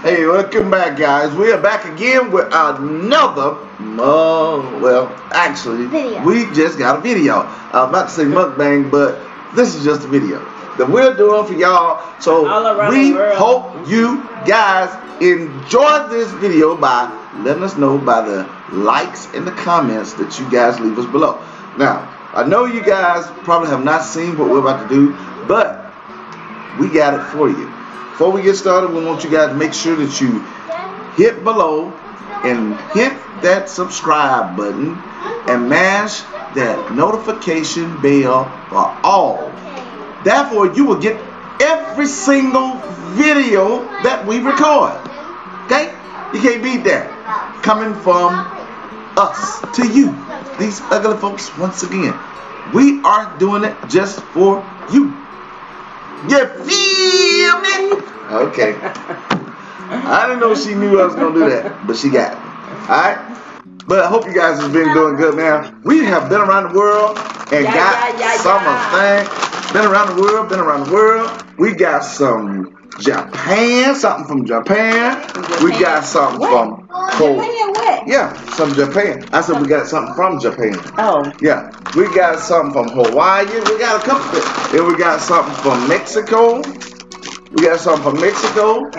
Hey, welcome back, guys. We are back again with another, well, actually, video. We just got a video. I was about to say mukbang, but this is just a video that we're doing for y'all. So we hope you guys enjoy this video by letting us know by the likes and the comments that you guys leave us below. Now, I know you guys probably have not seen what we're about to do, but we got it for you. Before we get started, we want you guys to make sure that you hit below and hit that subscribe button and mash that notification bell for all. Therefore, you will get every single video that we record. Okay? You can't beat that. Coming from us to you, these ugly folks, once again. We are doing it just for you. You feel me? Okay. I didn't know she knew I was going to do that, but she got it. Alright? But I hope you guys have been doing good, man. We have been around the world and got some of things. Been around the world. We got some Japan, something from Japan. We got something from Japan what? Yeah, some Japan. I said we got something from Japan. Oh. Yeah. We got something from Hawaii. We got a couple of it. And we got something from Mexico. We got something from Mexico.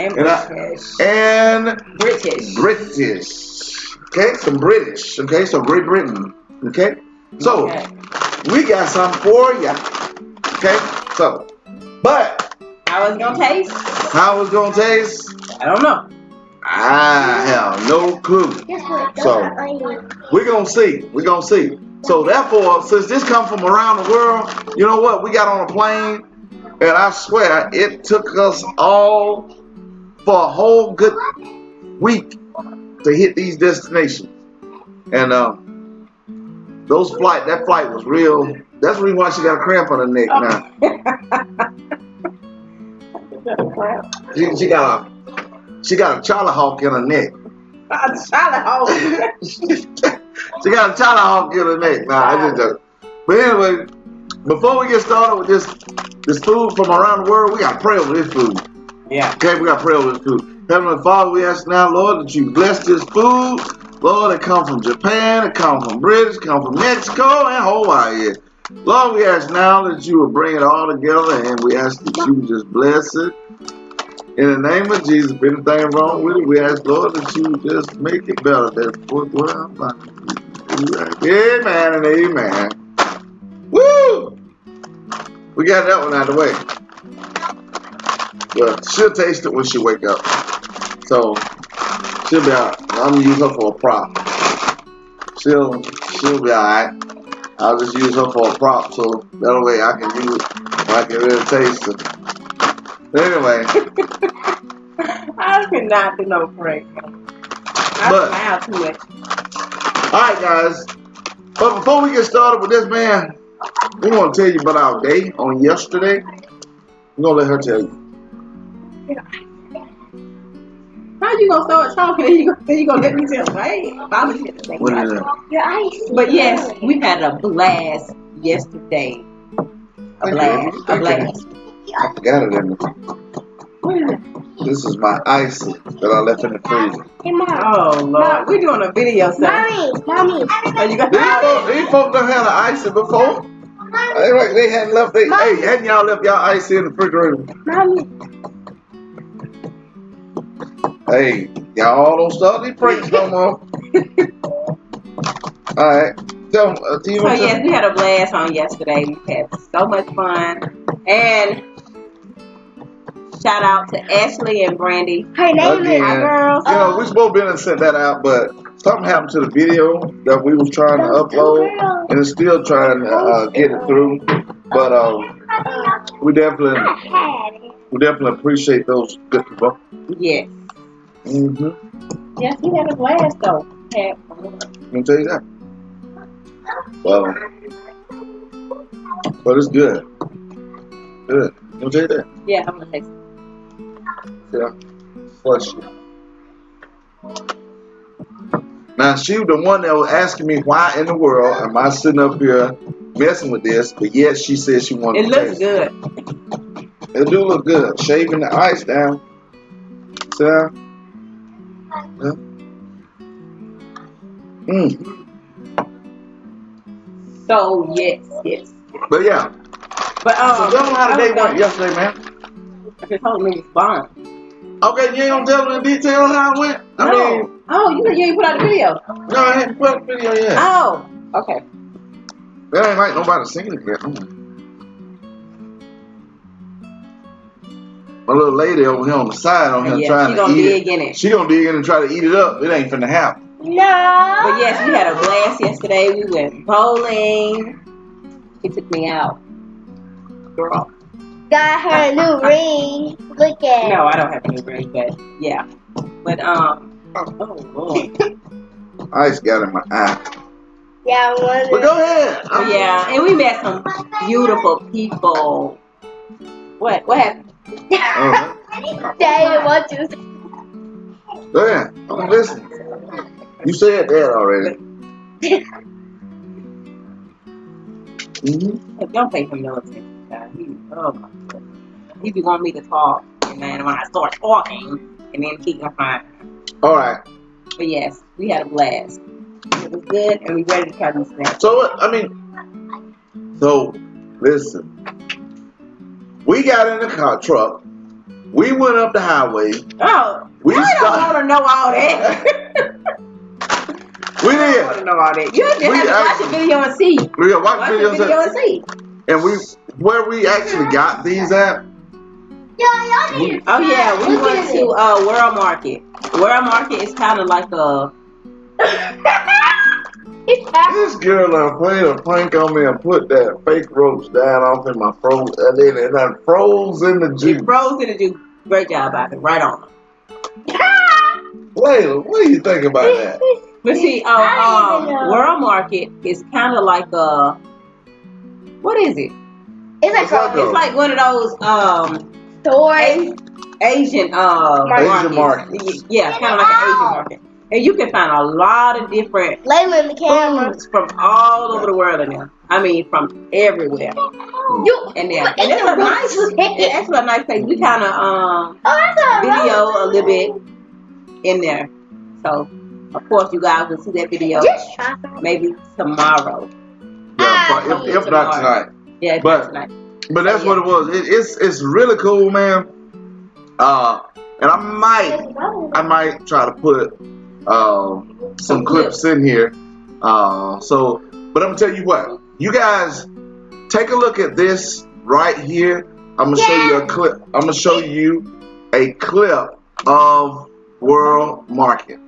And British. British. Okay, some British. Okay, so Great Britain. Okay? So, we got something for ya. Okay? So, but how it's gonna taste? How it's gonna taste? I don't know. I have no clue. So, we're gonna see. We're gonna see. So, therefore, since this comes from around the world, you know what? We got on a plane, and I swear, it took us all for a whole good week to hit these destinations. And that flight was real. That's the reason why she got a cramp on her neck now. She got a Charlie Hawk in her neck. A Charlie Hawk. She got a Charlie Hawk in her neck. Nah, I just joke. But anyway, before we get started with this food from around the world, we got to pray over this food. Yeah. Okay, we got to pray over this food. Heavenly Father, we ask now, Lord, that you bless this food. Lord, it comes from Japan, it comes from British, it comes from Mexico, and Hawaii. Lord, we ask now that you will bring it all together, and we ask that you would just bless it. In the name of Jesus, if anything wrong with it, we ask, Lord, that you would just make it better. That's what I'm like. Amen and amen. Woo! We got that one out of the way. Well, she'll taste it when she wake up. So, she'll be alright. I'm going to use her for a prop. She'll be alright. I'll just use her for a prop so that way I can use it when I can really taste it. Anyway. I cannot do no prank. I smile too much. Alright, guys. But before we get started with this, man, we want to tell you about our day on yesterday. We're going to let her tell you. How you gonna start talking and you gonna let me tell? Right? But yes, we had a blast yesterday. A blast. I forgot it in there. This is my ice that I left in the freezer. Oh Lord, we doing a video, sir. Mommy. Oh, you got these folks done had an ice before. They hadn't left. Hey, hadn't y'all left y'all ice in the refrigerator? Mommy. Hey, y'all don't start these pranks no more. Alright. So yes, we had a blast on yesterday. We had so much fun. And shout out to Ashley and Brandy. Her name is our girls. You know, we supposed to be able to send that out, but something happened to the video that we was trying to upload, and it's still trying to get it through. But we definitely appreciate those good people. Yes. Mm-hmm. Yes, we had a blast though. Let me tell you that. But it's good. Good. Let me tell you that. Yeah, I'm gonna taste it. Yeah. Flush it. Now she was the one that was asking me why in the world am I sitting up here messing with this, but yet she said she wanted to taste it. It looks good. It do look good. Shaving the ice down. See how? So yes. But yeah. But so tell them how the day went yesterday, man. I just told them it was fun. Okay, you ain't gonna tell them in detail how it went? I mean, you said you ain't put out the video. No, I haven't put out the video yet. Oh, okay. That ain't like nobody seen it yet. My little lady over here on the side on here trying to eat it. She gonna dig in and try to eat it up. It ain't finna happen. No. But yes, we had a blast yesterday. We went bowling. She took me out. Girl. Got her a new ring. Look at it. No, I don't have a new ring, but yeah. But oh Lord. Ice got in my eye. Yeah, I wonder. But go ahead. Yeah, and we met some beautiful people. What happened? Daddy, what you say? Go ahead. I'm listening. You said that already. Don't pay him no attention. Oh my goodness. He be wanting me to talk, and then when I start talking, and then he can find. All right. But yes, we had a blast. It was good, and we ready to try these snacks. So listen. We got in the truck. We went up the highway. Oh, I don't want to know all that. We did. I don't want to know all that. You have to watch the video and see. We watch the video and see. And where we actually got these at? We went to World Market. World Market is kind of like a. This girl played a prank on me and put that fake roach down off in my froze, and then it froze in the juice. It froze in the juice. Great job, Bobby. Right on. Layla, what do you think about that? But see, World Market is kind of like a. What is it? It's like one of those stores. Asian markets. Yeah, kind of like an Asian market. And you can find a lot of different foods from all over the world in there. I mean, from everywhere. And it's a nice place. We kind of video a little bit in there. So, of course, you guys will see that video maybe tomorrow. Yeah, if not tonight. Yeah, but tonight. But that's what it was. It's really cool, man. And I might try to put some clips in here. But I'm gonna tell you what. You guys take a look at this right here. I'm gonna show you a clip. I'm gonna show you a clip of World Market.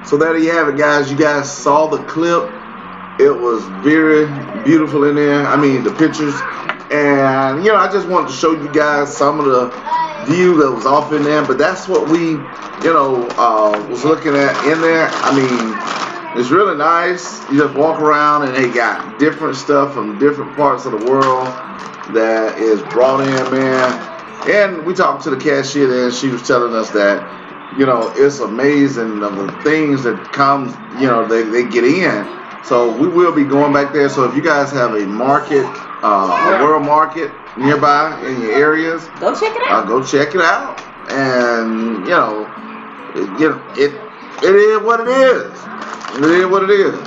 So there you have it, guys. You guys saw the clip. It was very beautiful in there. I mean, the pictures. And, I just wanted to show you guys some of the view that was off in there. But that's what we, was looking at in there. I mean, it's really nice. You just walk around and they got different stuff from different parts of the world that is brought in, man. And we talked to the cashier there, and she was telling us that, it's amazing of the things that comes, they get in. So we will be going back there. So if you guys have a market, a World Market nearby in your areas, go check it out. Go check it out. And, it is what it is. It is what it is.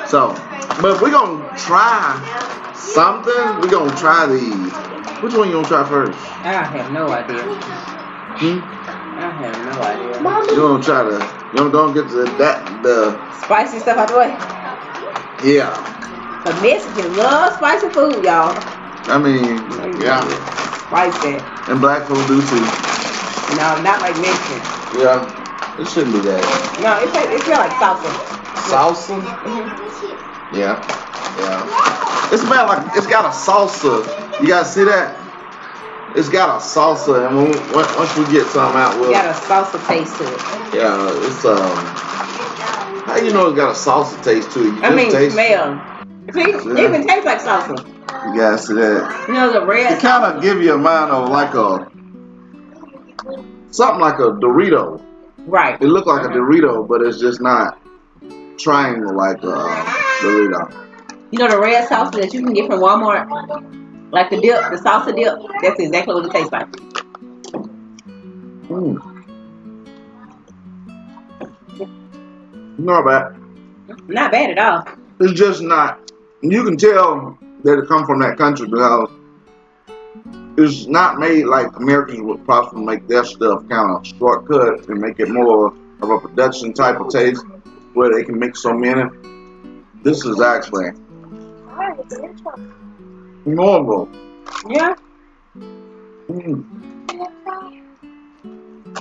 So, but we're going to try something. We're going to try these. Which one you going to try first? I have no idea. I have no idea. You gonna try to? You gonna get the spicy stuff out the way? Yeah. The Mexicans love spicy food, y'all. I mean, yeah. Spicy. And black food do too. No, not like Mexicans. Yeah, it shouldn't be that. No, it smells like salsa. Salsa? Yeah. It smells like it's got a salsa. You guys see that? It's got a salsa, and once we get some out, we'll. Got a salsa taste to it. Yeah, it's How you know it's got a salsa taste to it? You taste smell. See, it even tastes like salsa. You guys see that? You know the red. It kind of give you a mind of like something like a Dorito. Right. It looked like a Dorito, but it's just not triangle like a Dorito. You know the red salsa that you can get from Walmart? Like the dip, the salsa dip? That's exactly what it tastes like. Not bad. Not bad at all. It's just not. You can tell that it come from that country because it's not made like Americans would probably make their stuff kind of shortcut and make it more of a production type of taste where they can mix so many. This is actually normal. Yeah. In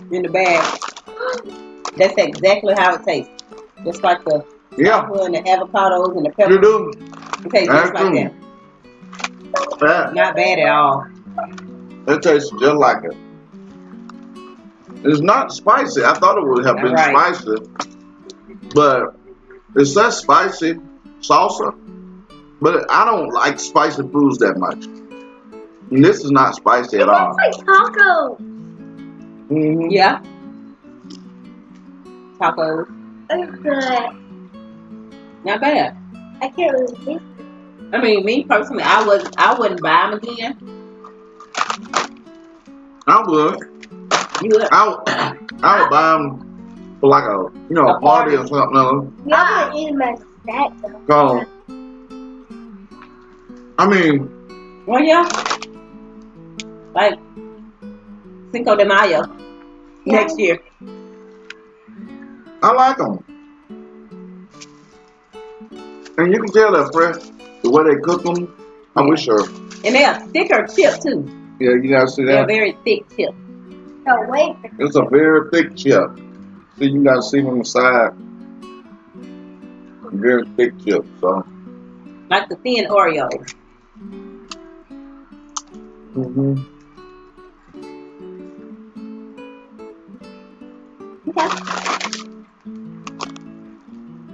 the bag. That's exactly how it tastes. Just like the apple and the avocados and the peppers. You do. It tastes just like that. Not bad at all. It tastes just like it. It's not spicy. I thought it would have been spicy. But it says spicy salsa. But I don't like spicy foods that much. And this is not spicy at all. It's like tacos. Yeah. Tacos. It's good. Not bad. I can't really taste it. I mean, me personally, I wouldn't buy them again. I would. You would? I would buy them for like a party or something. Yeah, I would eat them as snack though. I mean. Well, yeah. Like Cinco de Mayo next year. I like them. And you can tell they're fresh. The way they cook them, I wish her. And they're thicker chip too. Yeah, you guys see that? They're very thick chip. No, wait. It's a very thick chip. See, you guys see from the side. Very thick chip, so. Like the thin Oreos. Okay.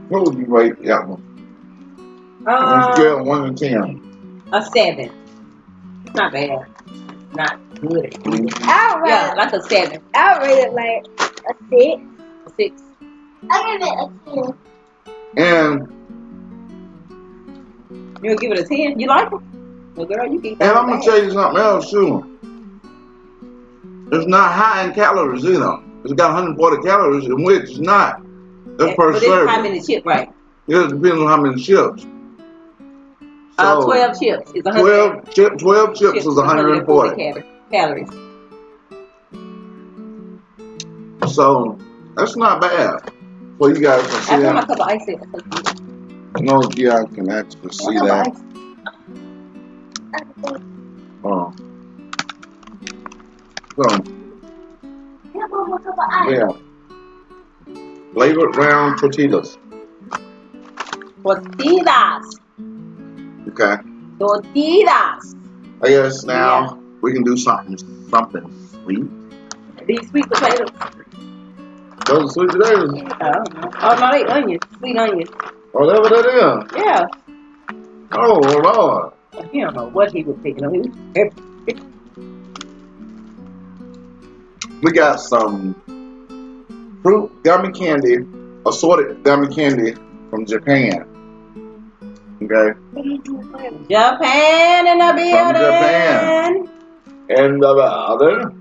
What would you rate that one? On a scale of 1 to 10. A 7. Not bad. Not good. Like a 7. I'll rate it like a 6. A 6. I'll give it a 10. And you'll give it a 10? You like it? Well, girl, you can. And I'm gonna tell you something else too. It's not high in calories either. It's got 140 calories, in which it's not. That's per serving. But it's how many chips, right? Yeah, it depends on how many chips. So 12 chips is 140. 12 chips is 140 calories. So that's not bad. Well, you guys can see I that. put my cup of ice in. No, yeah, I can actually see that. So, yeah. Flavored round tortillas. Tortillas. Okay. Tortillas. I guess now we can do something sweet. These sweet potatoes. Those are sweet potatoes? Oh, no, they onions. Sweet onions. Oh, that's what that is? Yeah. Oh, Lord. He don't know what he was thinking of. We got some fruit gummy candy, assorted gummy candy from Japan. Okay? Japan in the building. From Japan. And the other.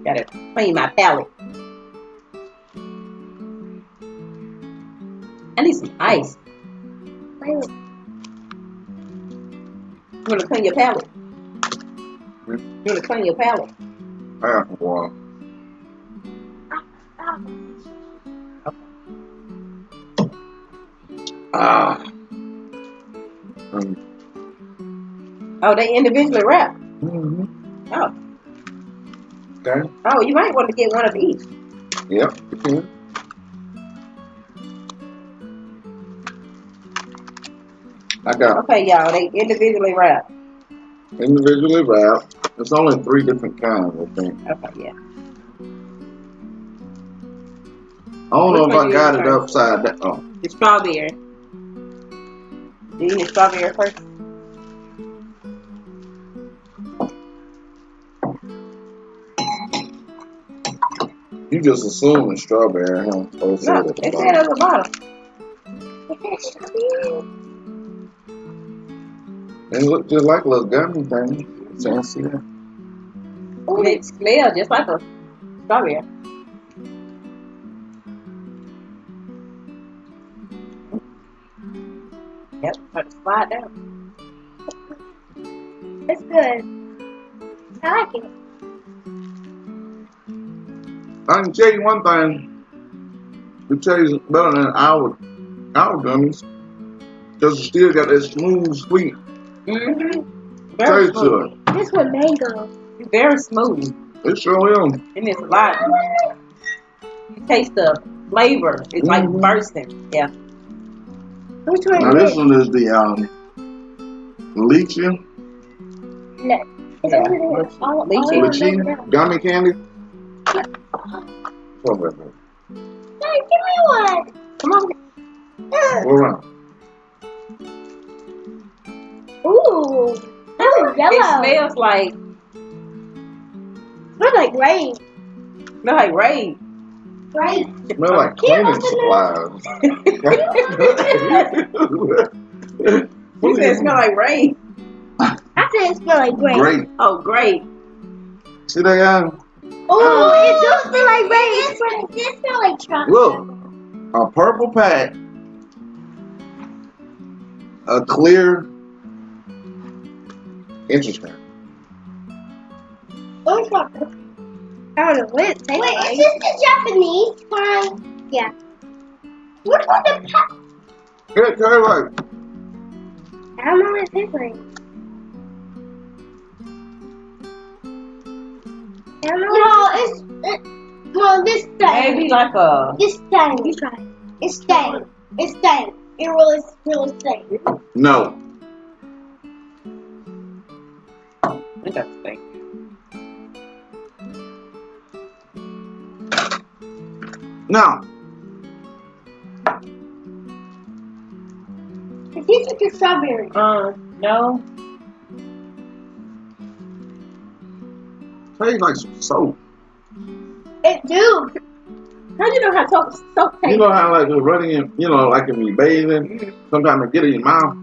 Gotta clean my palate. I need some ice. You wanna clean your palate? You wanna clean your palate? I got some water. Oh, they individually wrapped. Mm-hmm. Oh. Okay. Oh, you might want to get one of each. Yep, you can. I got. Okay, y'all. They individually wrapped. Individually wrapped. There's only 3 different kinds, I think. Okay, yeah. I don't know if I got it upside down. Oh. The strawberry. Do you need strawberry first? You just assume it's strawberry, huh? No, it said at the bottom. They look just like little gummy things. Fancy. It smells just like a strawberry. Yep, try to slide down. It's good. I like it. I can tell you one thing. It tastes better than our gummies. Because it still got that smooth, sweet taste to it. This one mango. It's very smooth. It sure is. And it's a lot. You taste the flavor. It's like bursting. Yeah. Which one now this one is the lychee. No. Lychee gummy candy. What's up, hey, give me one. Come on. Go around. Ooh, that was yellow. It smells like. Smells like rain. Smells like rain. Rain. It smells like cleaning supplies. You said it smells like rain. I said it smells like grape. Grape. Oh, grape. See that guy? Oh, it does smell like rain. This smells like chocolate. Look, a purple pack, a clear. Interesting. Oh, chocolate. I don't know what it tastes like. Wait, is this the Japanese kind? Yeah. What about the pack? It tastes like. I don't know what it tastes like. No, this thing. Maybe like a. This thing. You try it. It's staying. It's staying. It really staying. No. I think that's the thing. No. It tastes like a strawberry. No. Tastes like some soap. It do. How do you know how soap tastes? You know how like it's running in, like if you bathing, sometimes it get in your mouth.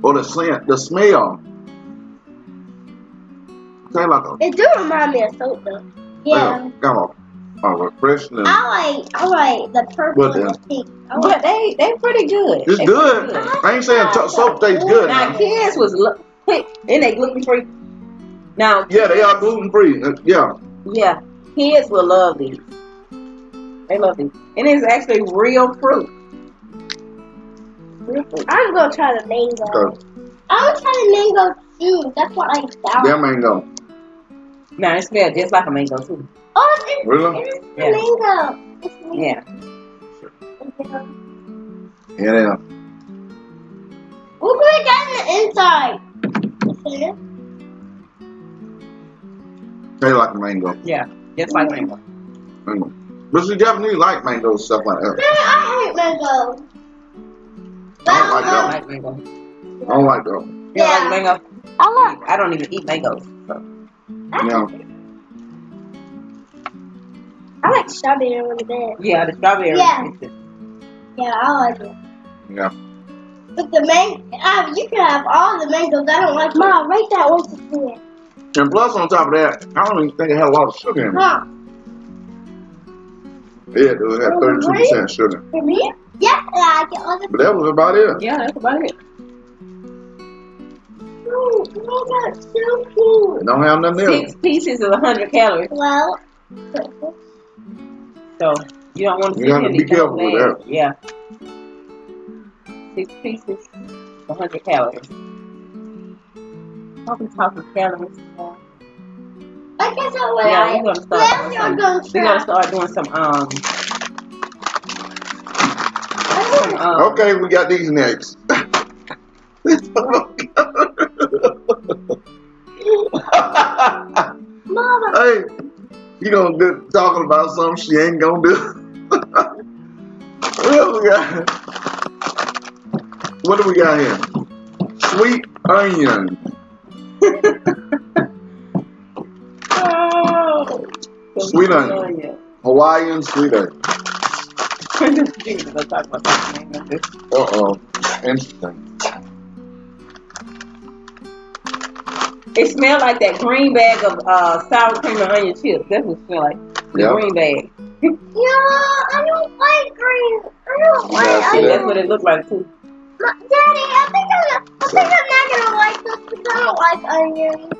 Or the scent, the smell. Tastes like a. It do remind me of soap though. Yeah. Come on. Refreshing. I like the purple and the pink. But they pretty good. It's good. I ain't saying soap tastes good. Now kids was quick, and they gluten free. Now yeah, they are gluten free. Yeah. Yeah, kids will love these. They love these, and it's actually real fruit. Real fruit. I'm gonna try the mango. Okay. I'm gonna try the mango too. That's what I found. Yeah, mango. Now it smells just like a mango too. Oh, it's Really? It's mango. It's mango. Yeah. Yeah. Look what it got in the inside. See it? Tastes like a mango. Yeah, just like mango. Mango. But the Japanese like mango stuff like that. Man, I hate mango. I don't like I that. like mango. I don't like that. You don't like mango? I don't even eat mangoes. So. Yeah. I like strawberry a little bit. Yeah, the strawberry. Yeah. Yeah, I like it. Yeah. But the mango, you can have all the mangoes. I don't like. Mom, write that one to see it. And plus, on top of that, I don't even think it had a lot of sugar in it. Huh? Yeah, it had 32% sugar. For me? Yeah, I get all the. But that was about it. Yeah, that's about it. Oh, that's so cool. It don't have nothing else. 6 pieces of 100 calories. Well, So you don't want to. You have to be careful with that. Yeah. 6 pieces, 100 calories. Talking calories. I I guess I will. Yeah, we're gonna start doing some Okay, we got these next. Mama. Hey, you gonna do talking about something she ain't gonna do? What else we got? What do we got here? Sweet onion. Oh, Sweet onion. Hawaiian sweet onion. Uh-oh. Interesting. It smells like that green bag of sour cream and onion chips. That's what it smells like. The green bag. Yeah, I don't like green. I don't like onions. That's what it looks like too. Daddy, I think I'm not gonna like this because I don't like onions.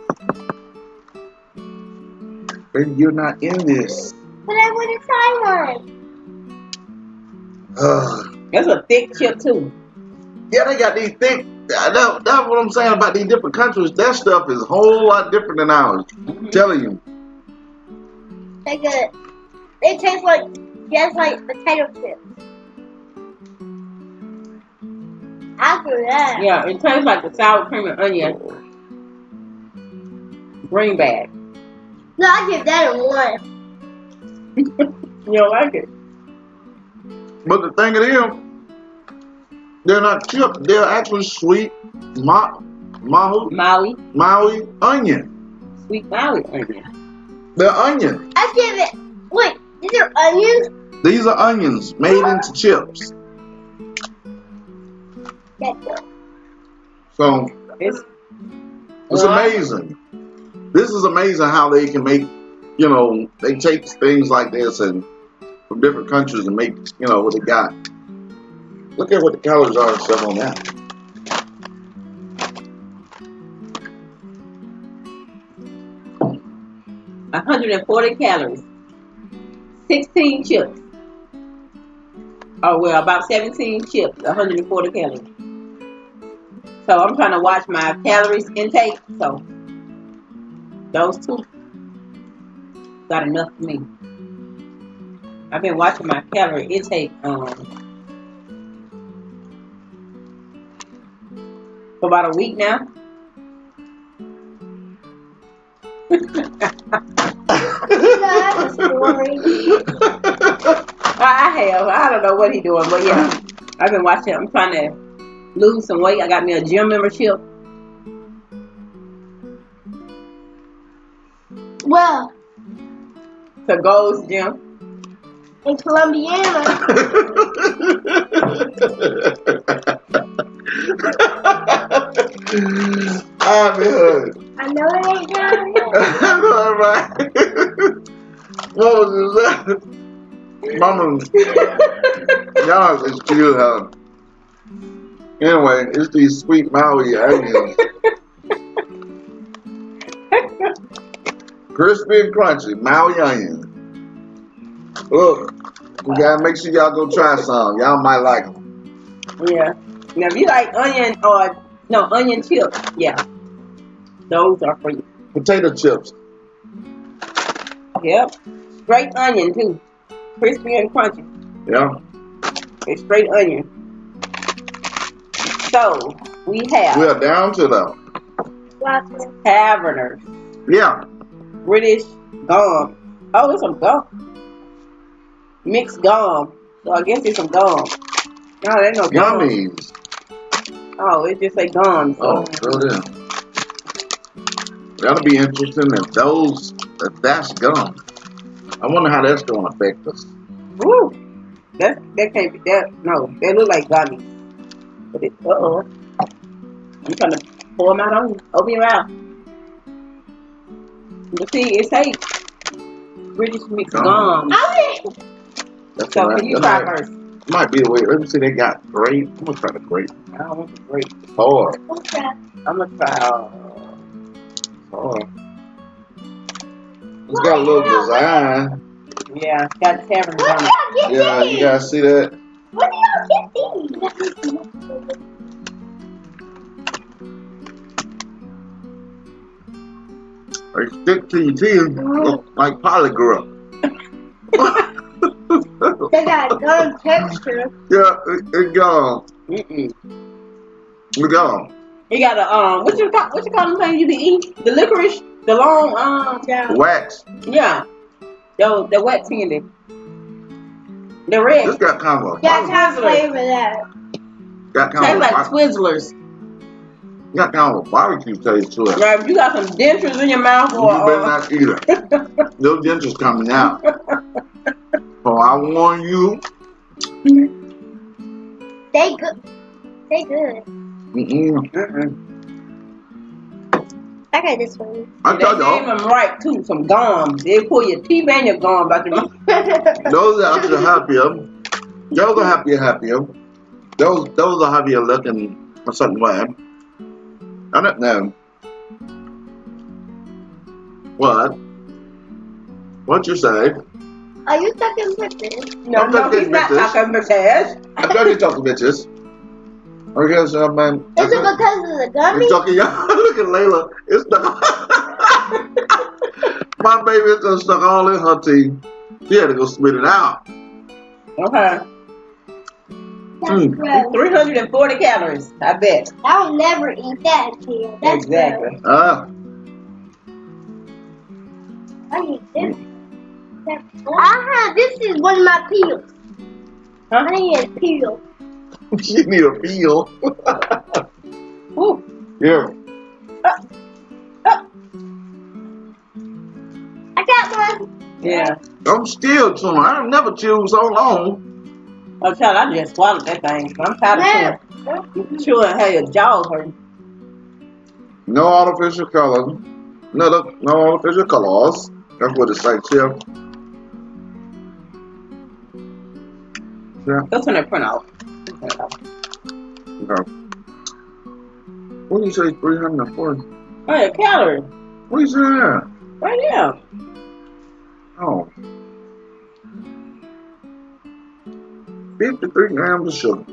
Baby, you're not in this. But I want to try one. That's a thick chip too. Yeah, they got these thick. That's what I'm saying about these different countries. That stuff is a whole lot different than ours. I'm telling you. They good. It tastes like just like potato chips. After that. Yeah, it tastes like the sour cream and onion green bag. No, I give that a 1. You don't like it? But the thing is, they're not chips. They're actually sweet Maui onion. Sweet Maui onion. They're onion. I give it. Wait, these are onions? These are onions made into chips. So it's amazing. This is amazing how they can make, they take things like this and from different countries and make, what they got. Look at what the calories are and stuff on that. $140 calories. 16 chips. Oh, well, about 17 chips, 140 calories. So I'm trying to watch my calories intake. So those two got enough for me. I've been watching my calorie intake for about a week now. That's boring. I have. I don't know what he's doing, but yeah, I've been watching. I'm trying to lose some weight. I got me a gym membership. Well, to Gold's Gym in Columbiana. I know it ain't down here. All right. What was that? Mama, y'all is cute, huh? Anyway, it's these sweet Maui onions. Crispy and crunchy Maui onions. Look, you gotta make sure y'all go try some. Y'all might like them. Yeah. Now, if you like onion onion chips, yeah, those are for you. Potato chips. Yep. Straight onion too. Crispy and crunchy. Yeah. It's straight onion. So we are down to the Taverners. Yeah. British gum. Oh, it's some gum. Mixed gum. So I guess it's some gum. No, there's no gummies. Oh, it just say gum. So. Oh, sure is. That'll be interesting if that's gum. I wonder how that's going to affect us. Ooh, that can't be that. No, they look like gummies. But it, I'm trying to pour them out on you. Open your mouth. You see, it says British mixed gum. So can you try first? Might be the way. Let me see. They got grape. I'm gonna try the grape. I don't want the grape. Hard. Okay. I'm gonna try. It's got a little design. Yeah, it's got the tavern on it. Yeah, you guys see that? Where do y'all get these? They stick to your teeth like polygraph. They got gum texture. Yeah, it gone. It gone. You got a what you call them things you be eating? The licorice, the long wax. Yeah, the wet candy. The red. This got kind of a flavor that. Got kind tastes like Twizzlers. Got kind of a barbecue taste to it. Right, if you got some dentures in your mouth, you better not eat it. Those dentures coming out. So I warn you. They good. They good. I got this one. They gave them right too, some gums. They pull your teeth and your gum out your mouth. Those are actually happier. Those are happier. Those are happier looking a certain way. I don't know. What? What you say? Are you talking bitches? No, he's not talking bitches. I thought you talking bitches. Okay, so man. Is it because of the gummy? Look at Layla. It's stuck. My baby is just stuck all in her teeth. She had to go spit it out. Okay. 340 calories, I bet. I'll never eat that here. That's exactly. I need this. This is one of my peels. Huh? I need a peel. She need a peel. Ooh. Yeah. I got one. Yeah. I'm still chewing. I've never chewed so long. Oh, child, I just swallowed that thing. I'm tired of chewing. Chewing, how your jaws hurt. No artificial colors. No artificial colors. That's what it's like, Chip. Yeah. That's when they print out. Okay. What do you say, 340? Oh, yeah, calories. What do you say there? Right here. Oh. 53 grams of sugar.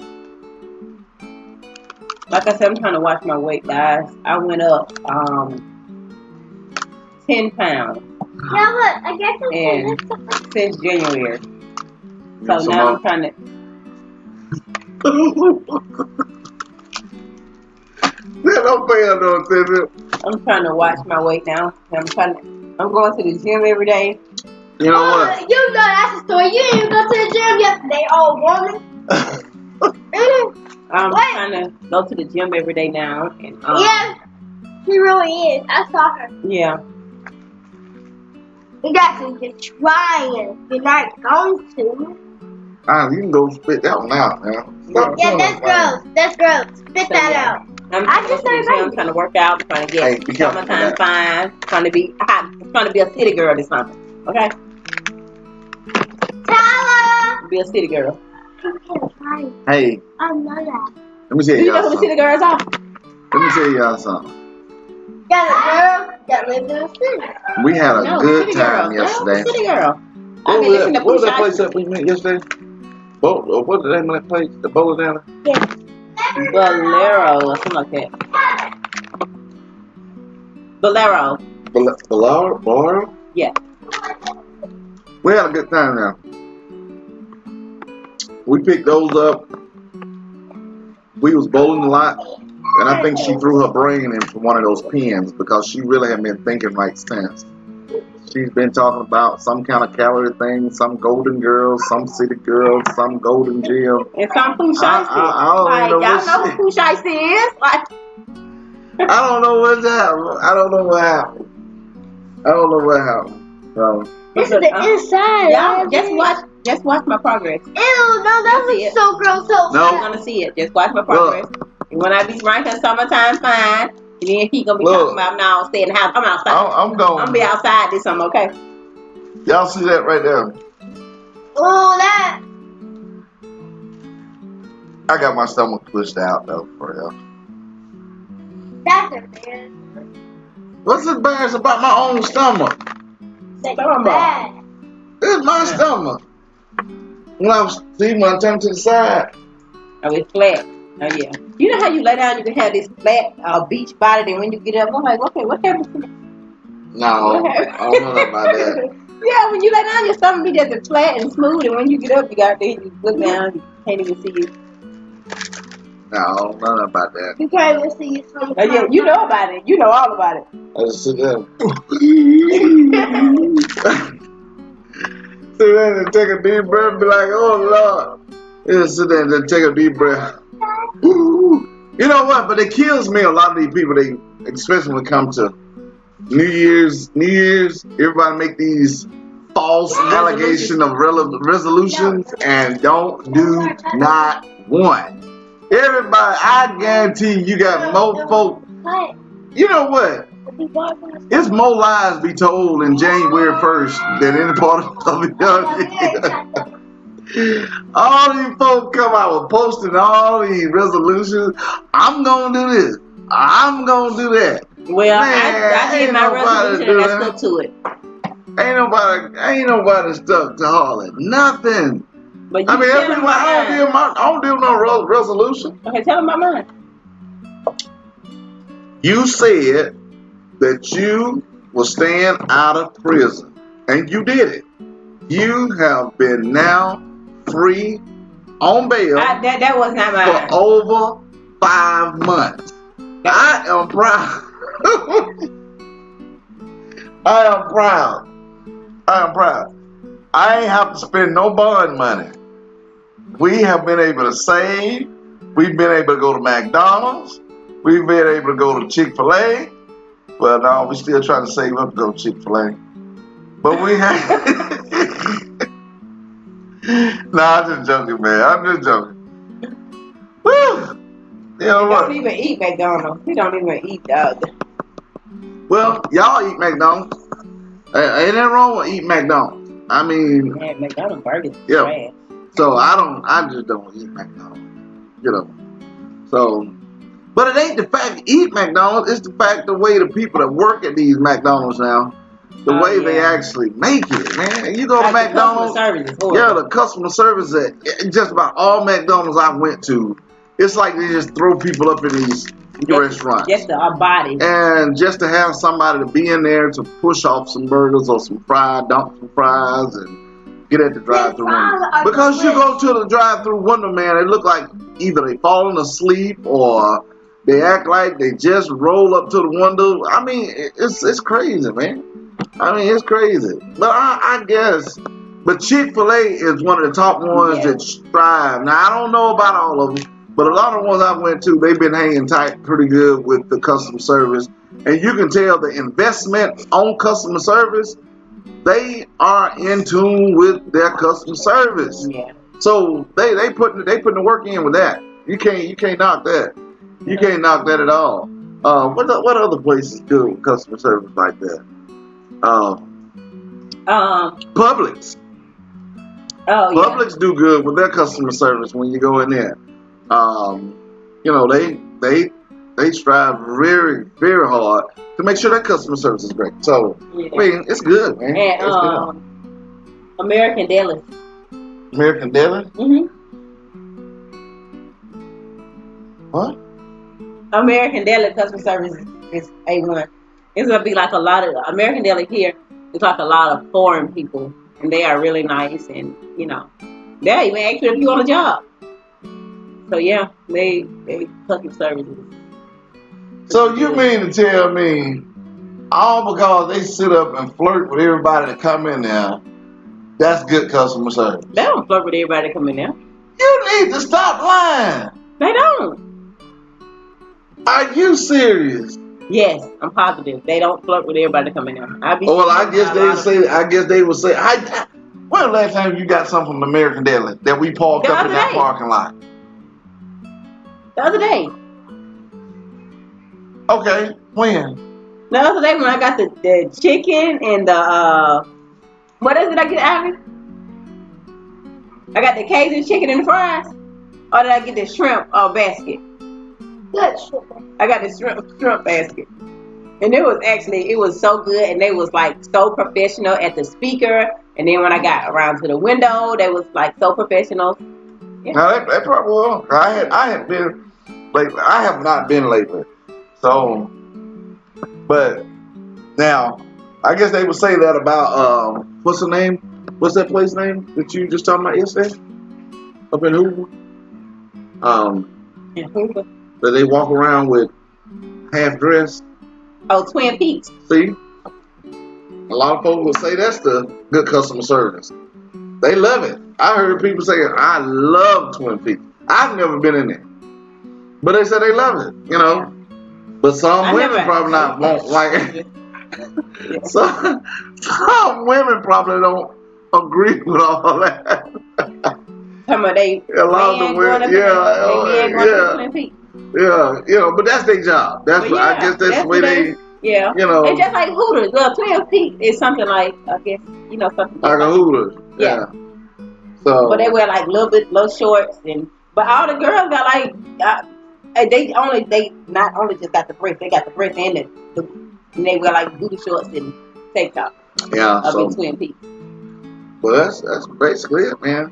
Like I said, I'm trying to watch my weight, guys. I went up 10 pounds. Yeah, look, I guess and since January. So now I'm trying to. I'm trying to watch my weight now. I'm going to the gym every day. You know what? You know that's the story. You didn't even go to the gym yesterday, old woman. I'm trying to go to the gym every day now. And, yeah, she really is. I saw her. Yeah. You guys are just trying. You're not going to. You can go spit that one out now. Yeah, that's gross. That's gross. Spit that out. I'm trying to work out, trying to get summertime fine, trying to be hot, trying to be a city girl this summer. Okay? Tyler! Be a city girl. Hey. I know that. Let me tell you know who the city girls are? Let me tell y'all something. Got a girl that lives in the city. We had a good time yesterday. City girl. What was that place that we met yesterday? What was the name of that place? The bowling alley? Yeah. Bolero or something like that. Bolero. Bolero? Yeah. We had a good time now. We picked those up. We was bowling a lot. And I think she threw her brain into one of those pins because she really had been thinking right since. She's been talking about some kind of calorie thing, some golden girls, some city girls, some golden gym. And some Pooh-Shiesty. Y'all know who Pooh-Shiesty is? Like, I don't know what's happened. I don't know what happened. So, this is the inside. Y'all just watch my progress. Ew, no, that looks so gross. No, you're gonna see it. Just watch my progress. And when I be ranking summertime fine, and then he gonna be talking about now staying in the house. I'm outside. I'm going. I'm gonna be outside this summer, okay? Y'all see that right there? Oh, that. I got my stomach pushed out though for real. That's embarrassing. What's embarrassing about my own stomach? That's bad. It's my stomach. When I turn to the side. Oh, it's flat. Oh yeah. You know how you lay down, you can have this flat beach body, and when you get up, I'm like, okay, what happened? No, I don't know about that. Yeah, when you lay down, your stomach be just flat and smooth, and when you get up, you look down, you can't even see it. No, I don't know about that. You can't even see your stomach. Yeah, you know about it. You know all about it. I just sit there. Sit there and take a deep breath and be like, oh, Lord. Just sit there and just take a deep breath. You know what? But it kills me, a lot of these people, especially when it comes to New Year's, everybody make these false allegations of resolutions and don't do not one. Everybody, I guarantee you got more folk. You know what? It's more lies be told in January 1st than any part of the year. All these folks come out with posting all these resolutions. I'm gonna do this. I'm gonna do that. Well, man, I did my resolution and I stuck to it. Ain't nobody stuck to all that. Nothing. But I mean, I don't do no resolution. Okay, tell them my mind. You said that you will stand out of prison, and you did it. You have been now free on bail. That was not mine. For over 5 months. I am proud. I am proud. I ain't have to spend no bond money. We have been able to save. We've been able to go to McDonald's. We've been able to go to Chick-fil-A. Well, no, we're still trying to save up to go to Chick-fil-A. But we have... Nah, I'm just joking, man. I'm just joking. Woo! You know what? Don't even eat McDonald's. We don't even eat the. Well, y'all eat McDonald's. Ain't nothing wrong with eating McDonald's. I mean... Man, McDonald's burgers is trash. So I just don't eat McDonald's. You know. So... But it ain't the fact to eat McDonald's, it's the fact the way the people that work at these McDonald's now, the way they actually make it, man. You go to McDonald's, the customer service at just about all McDonald's I went to, it's like they just throw people up in these restaurants. Just our body. And just to have somebody to be in there to push off some burgers or some dump some fries and get at the drive-thru window. Because you go to the drive-thru window, man, it look like either they falling asleep or they act like they just roll up to the window. I mean, it's crazy, man. I mean, it's crazy. But I guess, but Chick-fil-A is one of the top ones that strive. Now, I don't know about all of them, but a lot of the ones I went to, they've been hanging tight pretty good with the customer service. And you can tell the investment on customer service, they are in tune with their customer service. Yeah. So they putting the work in with that. You can't knock that. You can't knock that at all. What other places do customer service like that? Publix. Oh, Publix do good with their customer service when you go in there. You know, they strive very, very hard to make sure that customer service is great. So, yeah. I mean, it's good, man. And good. American Deli. American Deli? Mm-hmm. What? American Deli customer service is A1. It's gonna be like a lot of American Deli here. It's like a lot of foreign people, and they are really nice, and you know, they even ask you if you want a job. So yeah, they customer service. So you mean to tell me, all because they sit up and flirt with everybody that come in there, that's good customer service? They don't flirt with everybody that come in there. You need to stop lying. They don't. Are you serious? Yes, I'm positive. They don't flirt with everybody coming in. I guess they would say. When the last time you got something from American Deli that we parked up in that parking lot? The other day. Okay, when? The other day when I got the chicken and the what is it I get, Ivy? I got the Cajun chicken and the fries, or did I get the shrimp basket? I got the shrimp basket, and it was so good, and they was like so professional at the speaker, and then when I got around to the window, they was like so professional. Yeah. Now that probably was. I have been lately. I have not been lately, so but now I guess they would say that about what's the name? What's that place name that you just talking about yesterday? Up in Hoover. In Hoover. That they walk around with half dressed. Oh, Twin Peaks. See, a lot of folks will say that's the good customer service. They love it. I heard people saying, "I love Twin Peaks." I've never been in there, but they say they love it. You know, yeah. But some women probably won't like it. Yeah. Some women probably don't agree with all that. Some of they a lot of the women, yeah, you know, but that's their job. That's what, I guess that's the way they. Yeah, you know, it's just like Hooters. Well, Twin Peaks is something like, I guess, you know, something like a Hooters. Yeah. So. But they wear like little shorts but all the girls got like they not only just got the breast, they got the breast and they wear like booty shorts and tank top. Yeah. Up in Twin Peaks. Well, that's basically it, man.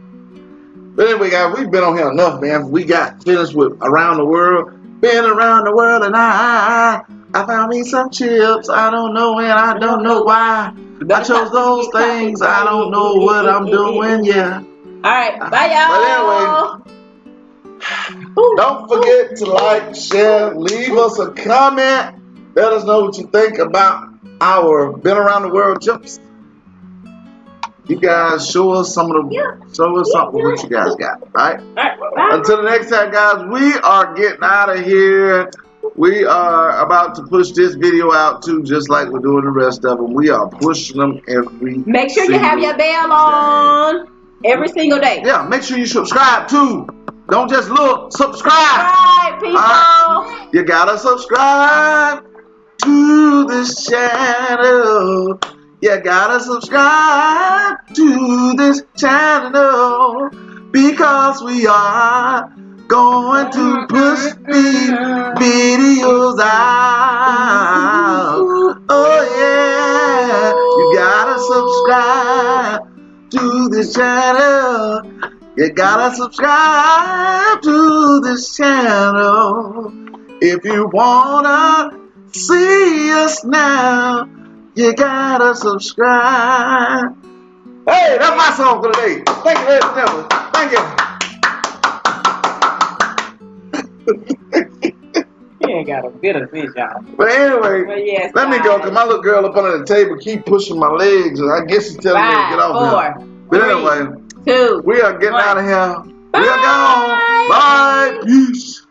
But anyway, guys, we've been on here enough, man. We got finished with Around the World. Been around the world and I found me some chips. I don't know and I don't know why. I chose those things. I don't know what I'm doing. Yeah. All right. Bye, y'all. But anyway, don't forget to like, share, leave us a comment. Let us know what you think about our Been Around the World chips. You guys show us something what you guys got. All right? Until the next time, guys, we are getting out of here. We are about to push this video out too, just like we're doing the rest of them. We are pushing them every. Make sure you have your bell on every single day. Yeah, make sure you subscribe too. Don't just look. Subscribe. Subscribe, people. Right. You gotta subscribe to this channel. You gotta subscribe to this channel because we are going to push these videos out. Oh yeah, you gotta subscribe to this channel. You gotta subscribe to this channel. If you wanna see us now, you gotta subscribe. Hey, that's my song for today. Thank you, ladies and gentlemen. Thank you. You ain't got a bit of fish, y'all. But anyway, yes, let me go, because my little girl up under the table keep pushing my legs, and I guess she's telling me to get off here. But anyway, 2, we are getting 1. out of here. Bye. We are gone. Bye. Peace.